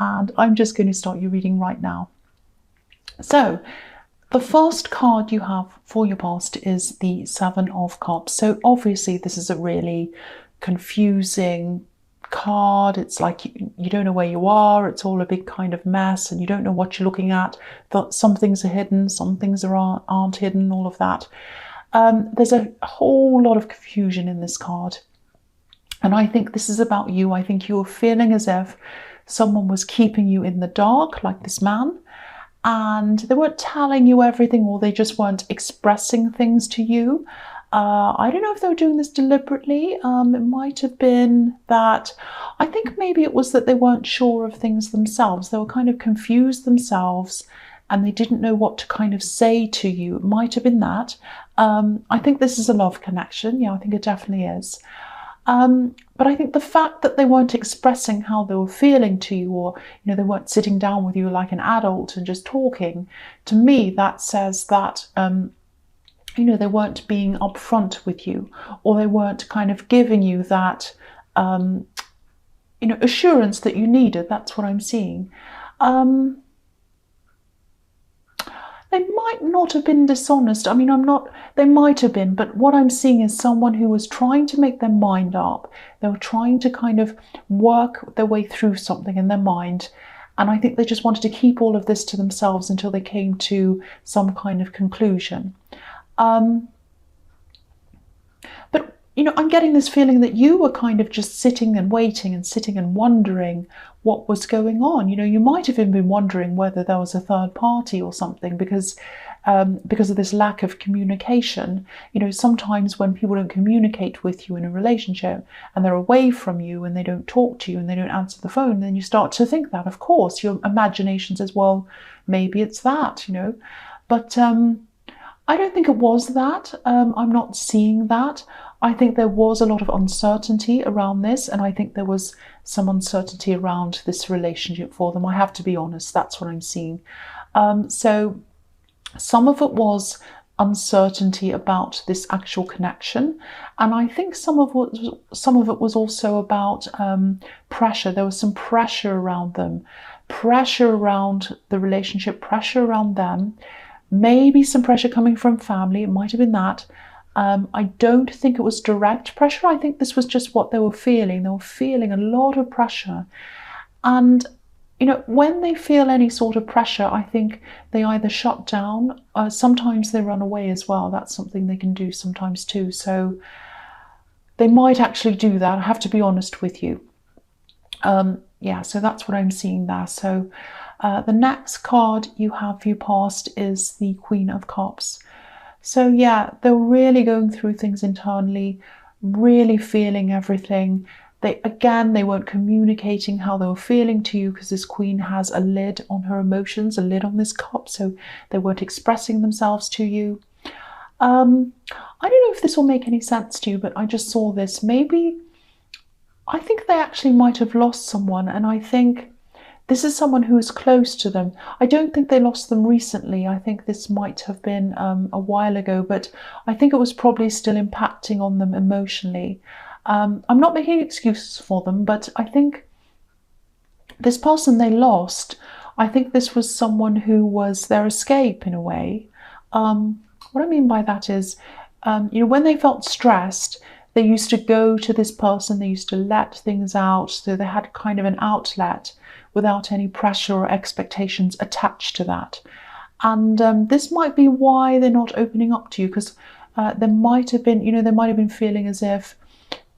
and I'm just going to start your reading right now. So the first card you have for your past is the Seven of Cups. So obviously this is a really confusing card. It's like you don't know where you are. It's all a big kind of mess and you don't know what you're looking at. Some things are hidden, some things aren't hidden, all of that. There's a whole lot of confusion in this card. And I think this is about you. I think you're feeling as if someone was keeping you in the dark, like this man, and they weren't telling you everything, or they just weren't expressing things to you. I don't know if they were doing this deliberately. It might have been that, I think maybe it was that they weren't sure of things themselves. They were kind of confused themselves and they didn't know what to kind of say to you. It might have been that. I think this is a love connection. Yeah, I think it definitely is. But I think the fact that they weren't expressing how they were feeling to you, or they weren't sitting down with you like an adult and just talking, to me that says that they weren't being upfront with you, or they weren't kind of giving you that assurance that you needed. That's what I'm seeing. They might not have been dishonest. I mean, they might have been, but what I'm seeing is someone who was trying to make their mind up. They were trying to kind of work their way through something in their mind. And I think they just wanted to keep all of this to themselves until they came to some kind of conclusion. But, I'm getting this feeling that you were kind of just sitting and waiting and sitting and wondering what was going on. You might have even been wondering whether there was a third party or something, because of this lack of communication. Sometimes when people don't communicate with you in a relationship and they're away from you and they don't talk to you and they don't answer the phone, then you start to think that, of course, your imagination says, well, maybe it's that, But I don't think it was that. I'm not seeing that. I think there was a lot of uncertainty around this, and I think there was some uncertainty around this relationship for them. I have to be honest, that's what I'm seeing. So some of it was uncertainty about this actual connection, and I think some of it was also about pressure. There was some pressure around them, pressure around the relationship, pressure around them, maybe some pressure coming from family. It might have been that. I don't think it was direct pressure. I think this was just what they were feeling. They were feeling a lot of pressure. And, when they feel any sort of pressure, I think they either shut down, sometimes they run away as well. That's something they can do sometimes too. So they might actually do that. I have to be honest with you. Yeah, so that's what I'm seeing there. So the next card you have for your past is the Queen of Cups. So yeah, they're really going through things internally, really feeling everything. They weren't communicating how they were feeling to you, because this queen has a lid on her emotions, a lid on this cup, so they weren't expressing themselves to you. I don't know if this will make any sense to you, but I just saw this. I think they actually might have lost someone, and I think this is someone who is close to them. I don't think they lost them recently. I think this might have been a while ago, but I think it was probably still impacting on them emotionally. I'm not making excuses for them, but I think this person they lost, I think this was someone who was their escape in a way. What I mean by that is, when they felt stressed, they used to go to this person, they used to let things out, so they had kind of an outlet without any pressure or expectations attached to that. And this might be why they're not opening up to you, because there might have been, they might have been feeling as if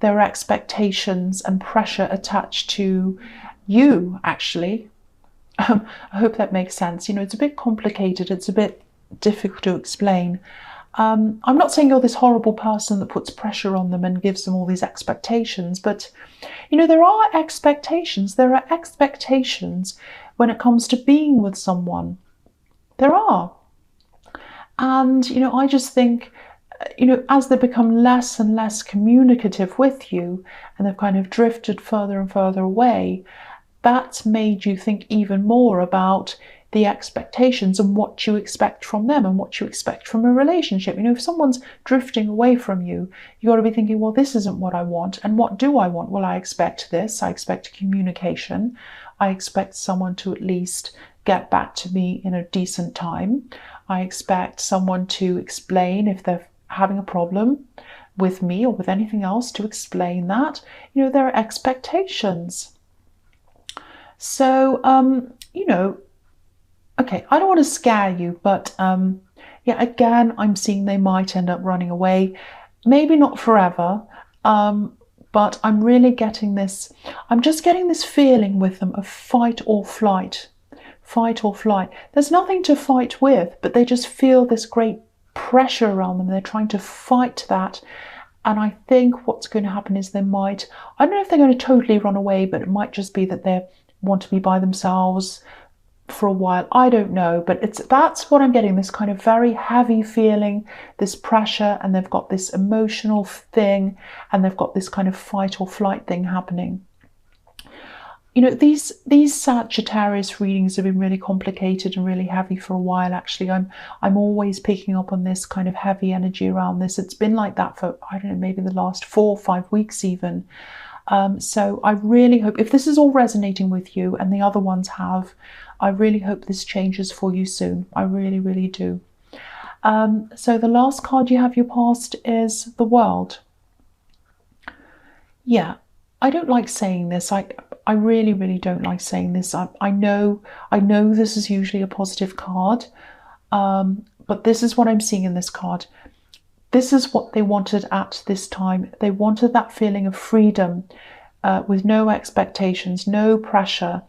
there are expectations and pressure attached to you, actually. I hope that makes sense. It's a bit complicated, it's a bit difficult to explain. I'm not saying you're this horrible person that puts pressure on them and gives them all these expectations, but there are expectations. There are expectations when it comes to being with someone. There are. And, I just think, as they become less and less communicative with you, and they've kind of drifted further and further away, that's made you think even more about the expectations and what you expect from them and what you expect from a relationship. If someone's drifting away from you, you got to be thinking, well, this isn't what I want. And what do I want? Well, I expect this. I expect communication. I expect someone to at least get back to me in a decent time. I expect someone to explain if they're having a problem with me or with anything else, to explain that. You know, there are expectations. So, you know, okay, I don't want to scare you, but yeah, again, I'm seeing they might end up running away. Maybe not forever, but I'm really getting this, I'm just getting this feeling with them of fight or flight. Fight or flight. There's nothing to fight with, but they just feel this great pressure around them. They're trying to fight that. And I think what's going to happen is they might, I don't know if they're going to totally run away, but it might just be that they want to be by themselves for a while. I don't know, but that's what I'm getting, this kind of very heavy feeling, this pressure, and they've got this emotional thing, and they've got this kind of fight or flight thing happening. You know, these Sagittarius readings have been really complicated and really heavy for a while. Actually, I'm always picking up on this kind of heavy energy around this. It's been like that for, I don't know, maybe the last 4 or 5 weeks even. So I really hope, if this is all resonating with you and the other ones have, I really hope this changes for you soon. I really, really do. So the last card you have, your past, is the World. Yeah, I don't like saying this. I really, really don't like saying this. I know this is usually a positive card, but this is what I'm seeing in this card. This is what they wanted at this time. They wanted that feeling of freedom, with no expectations, no pressure.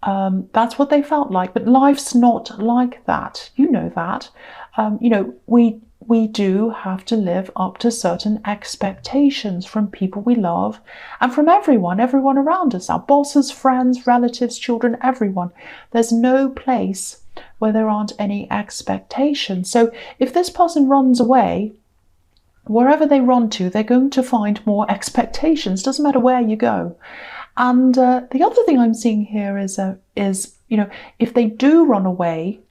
That's what they felt like, but life's not like that. You know that. You know, we do have to live up to certain expectations from people we love and from everyone around us, our bosses, friends, relatives, children, everyone. There's no place where there aren't any expectations. So if this person runs away, wherever they run to, they're going to find more expectations. Doesn't matter where you go. And the other thing I'm seeing here is, you know, if they do run away,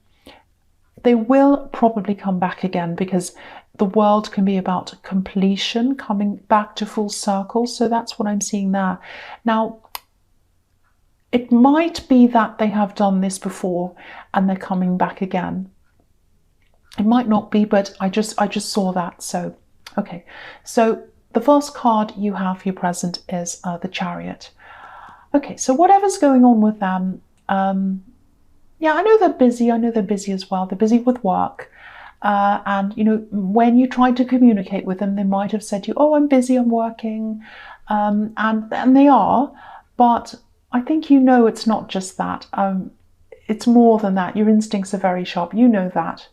they will probably come back again, because the World can be about completion, coming back to full circle. So that's what I'm seeing there. Now, it might be that they have done this before and they're coming back again. It might not be, but I just saw that. So, okay. So the first card you have for your present is the Chariot. Okay, so whatever's going on with them, yeah, I know they're busy. I know they're busy as well. They're busy with work. And, you know, when you try to communicate with them, they might have said to you, oh, I'm busy, I'm working. And they are. But I think you know it's not just that. It's more than that. Your instincts are very sharp. You know that.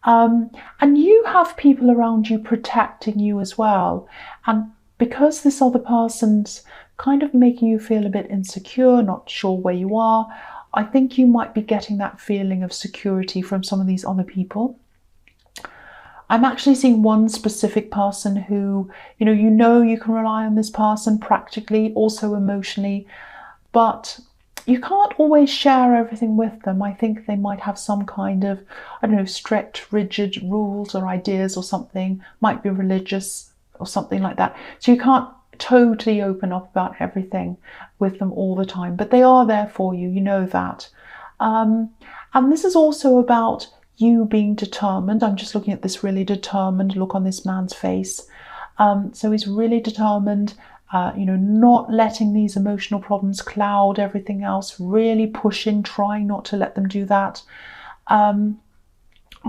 And you have people around you protecting you as well. And because this other person's kind of making you feel a bit insecure, not sure where you are, I think you might be getting that feeling of security from some of these other people. I'm actually seeing one specific person who, you know you can rely on this person practically, also emotionally, but you can't always share everything with them. I think they might have some kind of, I don't know, strict, rigid rules or ideas or something, might be religious or something like that. So you can't totally open up about everything with them all the time, but they are there for you, you know that. And this is also about you being determined. I'm just looking at this really determined look on this man's face. So he's really determined, you know, not letting these emotional problems cloud everything else, really pushing, trying not to let them do that.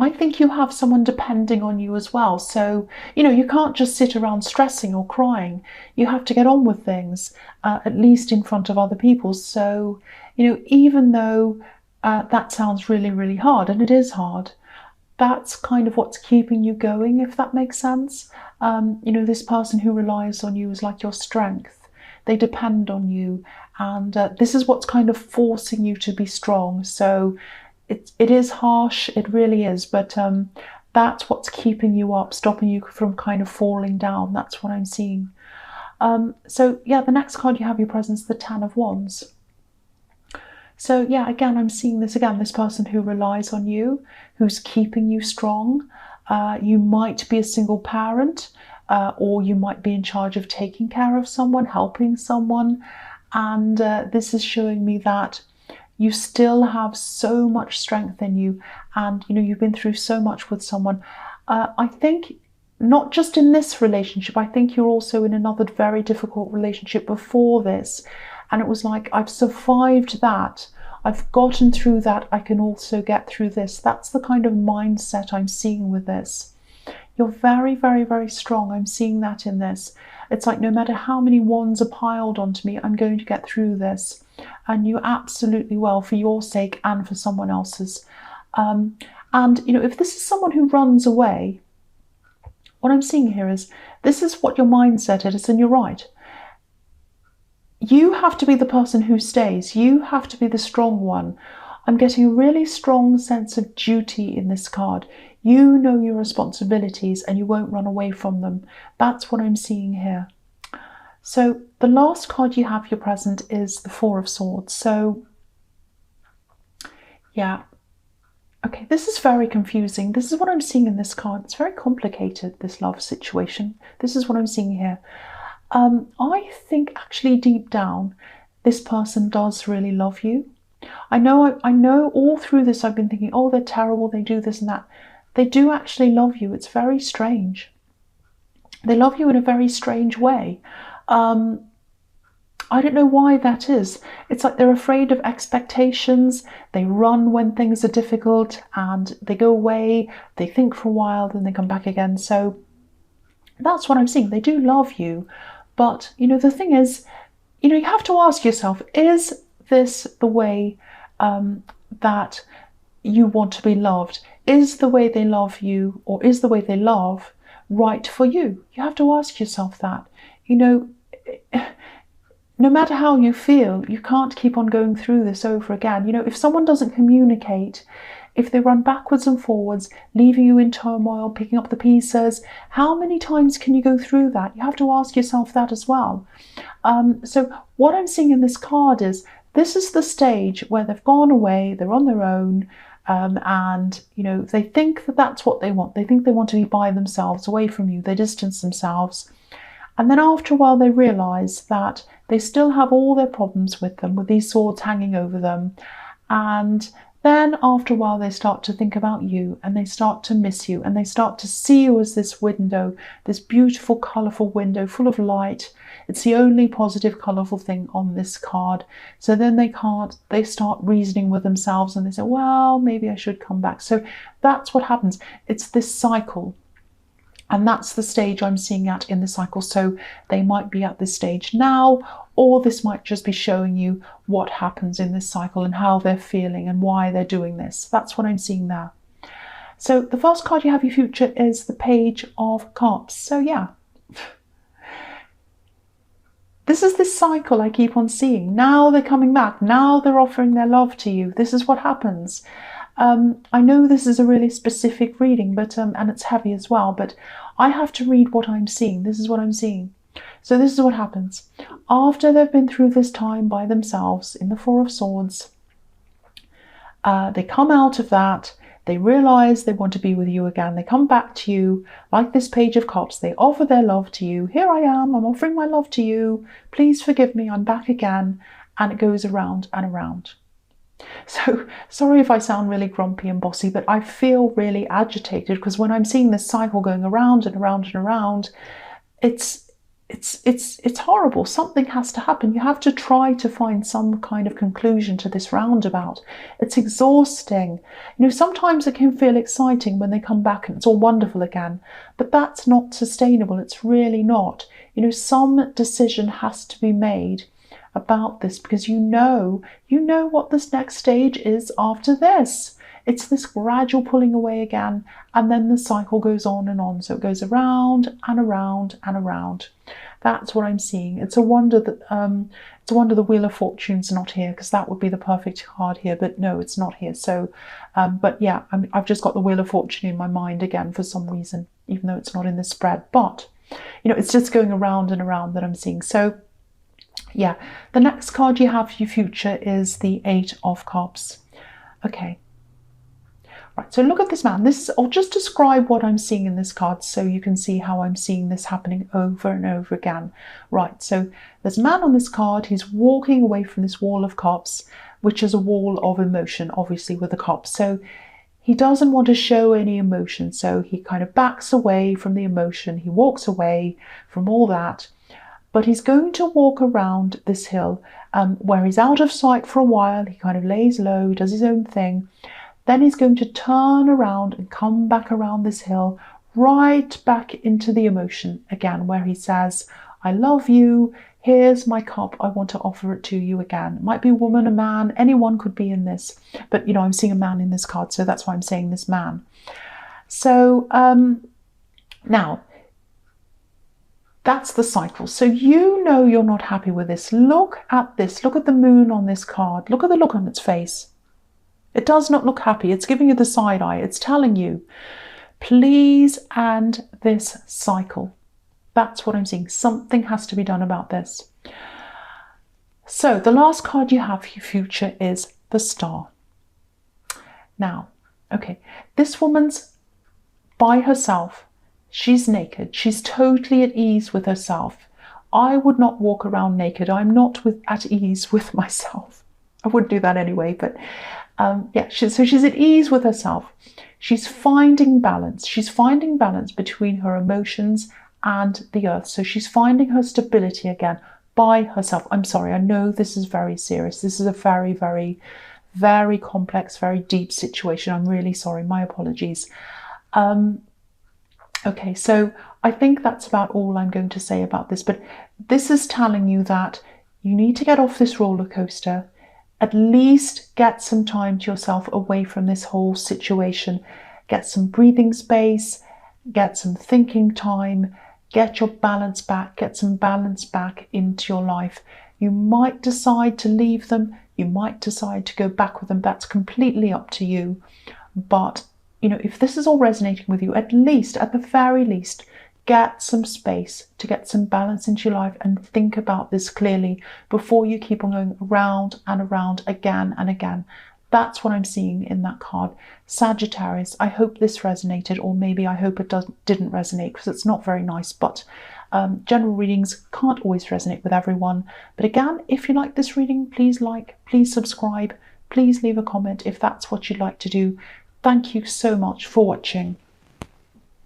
I think you have someone depending on you as well. So, you know, you can't just sit around stressing or crying. You have to get on with things, at least in front of other people. So, you know, even though that sounds really, really hard, and it is hard, that's kind of what's keeping you going, if that makes sense. You know, this person who relies on you is like your strength. They depend on you. And this is what's kind of forcing you to be strong. So it is harsh, it really is, but that's what's keeping you up, stopping you from kind of falling down. That's what I'm seeing. So yeah, the next card you have your presence, the Ten of Wands. So yeah, again, I'm seeing this again, this person who relies on you, who's keeping you strong. You might be a single parent, or you might be in charge of taking care of someone, helping someone. And this is showing me that you still have so much strength in you, and you've been through so much with someone. I think not just in this relationship, I think you're also in another very difficult relationship before this, and it was like, I've survived that, I've gotten through that, I can also get through this. That's the kind of mindset I'm seeing with this. You're very, very, very strong. I'm seeing that in this. It's like, no matter how many wands are piled onto me, I'm going to get through this. And you absolutely will, for your sake and for someone else's. And, if this is someone who runs away, what I'm seeing here is, this is what your mindset is, and you're right. You have to be the person who stays. You have to be the strong one. I'm getting a really strong sense of duty in this card. You know your responsibilities and you won't run away from them. That's what I'm seeing here. So the last card you have, your present, is the Four of Swords. So yeah, okay, this is very confusing. This is what I'm seeing in this card. It's very complicated, this love situation. This is what I'm seeing here. I think actually deep down, this person does really love you. I know all through this I've been thinking, oh, they're terrible, they do this and that. They do actually love you. It's very strange. They love you in a very strange way. I don't know why that is. It's like they're afraid of expectations. They run when things are difficult and they go away. They think for a while, then they come back again. So that's what I'm seeing. They do love you. But, the thing is, you have to ask yourself, is this the way that you want to be loved? Is the way they love you, or is the way they love, right for you? You have to ask yourself that. No matter how you feel, you can't keep on going through this over again. If someone doesn't communicate, if they run backwards and forwards, leaving you in turmoil, picking up the pieces, how many times can you go through that? You have to ask yourself that as well. So what I'm seeing in this card is, this is the stage where they've gone away, they're on their own, and they think that that's what they want. They think they want to be by themselves, away from you. They distance themselves. And then after a while, they realize that they still have all their problems with them, with these swords hanging over them. And then after a while, they start to think about you, and they start to miss you, and they start to see you as this window, this beautiful, colourful window full of light. It's the only positive, colourful thing on this card. So then they start reasoning with themselves, and they say, well, maybe I should come back. So that's what happens. It's this cycle. And that's the stage I'm seeing at in the cycle. So they might be at this stage now, or this might just be showing you what happens in this cycle and how they're feeling and why they're doing this. That's what I'm seeing there. So the first card you have, your future, is the Page of Cups. So yeah, this is this cycle I keep on seeing. Now they're coming back. Now they're offering their love to you. This is what happens. I know this is a really specific reading, but and it's heavy as well, but I have to read what I'm seeing. This is what I'm seeing. So this is what happens. After they've been through this time by themselves in the Four of Swords, they come out of that. They realize they want to be with you again. They come back to you like this Page of Cups. They offer their love to you. Here I am. I'm offering my love to you. Please forgive me. I'm back again. And it goes around and around. So sorry if I sound really grumpy and bossy, but I feel really agitated because when I'm seeing this cycle going around and around and around, it's horrible. Something has to happen. You have to try to find some kind of conclusion to this roundabout. It's exhausting. Sometimes it can feel exciting when they come back and it's all wonderful again, but that's not sustainable. It's really not. Some decision has to be made about this, because you know what this next stage is after this. It's this gradual pulling away again, and then the cycle goes on and on. So it goes around and around and around. That's what I'm seeing. It's a wonder that the Wheel of Fortune's not here, because that would be the perfect card here, but no, it's not here. So but yeah, I've just got the Wheel of Fortune in my mind again for some reason, even though it's not in the spread. But it's just going around and around that I'm seeing. So yeah, the next card you have for your future is the Eight of Cups. Okay. Right, so look at this man. I'll just describe what I'm seeing in this card so you can see how I'm seeing this happening over and over again. Right, so there's a man on this card. He's walking away from this wall of cups, which is a wall of emotion, obviously, with the cups. So he doesn't want to show any emotion. So he kind of backs away from the emotion. He walks away from all that. But he's going to walk around this hill where he's out of sight for a while. He kind of lays low, does his own thing. Then he's going to turn around and come back around this hill, right back into the emotion again, where he says, I love you. Here's my cup. I want to offer it to you again. It might be a woman, a man, anyone could be in this. But, you know, I'm seeing a man in this card, so that's why I'm saying this man. So now, that's the cycle. So you know you're not happy with this. Look at this. Look at the moon on this card. Look at the look on its face. It does not look happy. It's giving you the side eye. It's telling you, please end this cycle. That's what I'm seeing. Something has to be done about this. So the last card you have for your future is the Star. Now, okay, this woman's by herself. She's naked. She's totally at ease with herself. I would not walk around naked. I'm not at ease with myself. I wouldn't do that anyway, but yeah, so she's at ease with herself. She's finding balance. She's finding balance between her emotions and the earth. So she's finding her stability again by herself. I'm sorry, I know this is very serious. This is a very, very, very complex, very deep situation. I'm really sorry. My apologies. Okay, so I think that's about all I'm going to say about this. But this is telling you that you need to get off this roller coaster. At least get some time to yourself away from this whole situation. Get some breathing space, get some thinking time, get your balance back, get some balance back into your life. You might decide to leave them, you might decide to go back with them. That's completely up to you. But, you know, if this is all resonating with you, at least, at the very least, get some space to get some balance into your life and think about this clearly before you keep on going around and around again and again. That's what I'm seeing in that card. Sagittarius, I hope this resonated, or maybe I hope it didn't resonate, because it's not very nice. But general readings can't always resonate with everyone. But again, if you like this reading, please like, please subscribe, please leave a comment if that's what you'd like to do. Thank you so much for watching.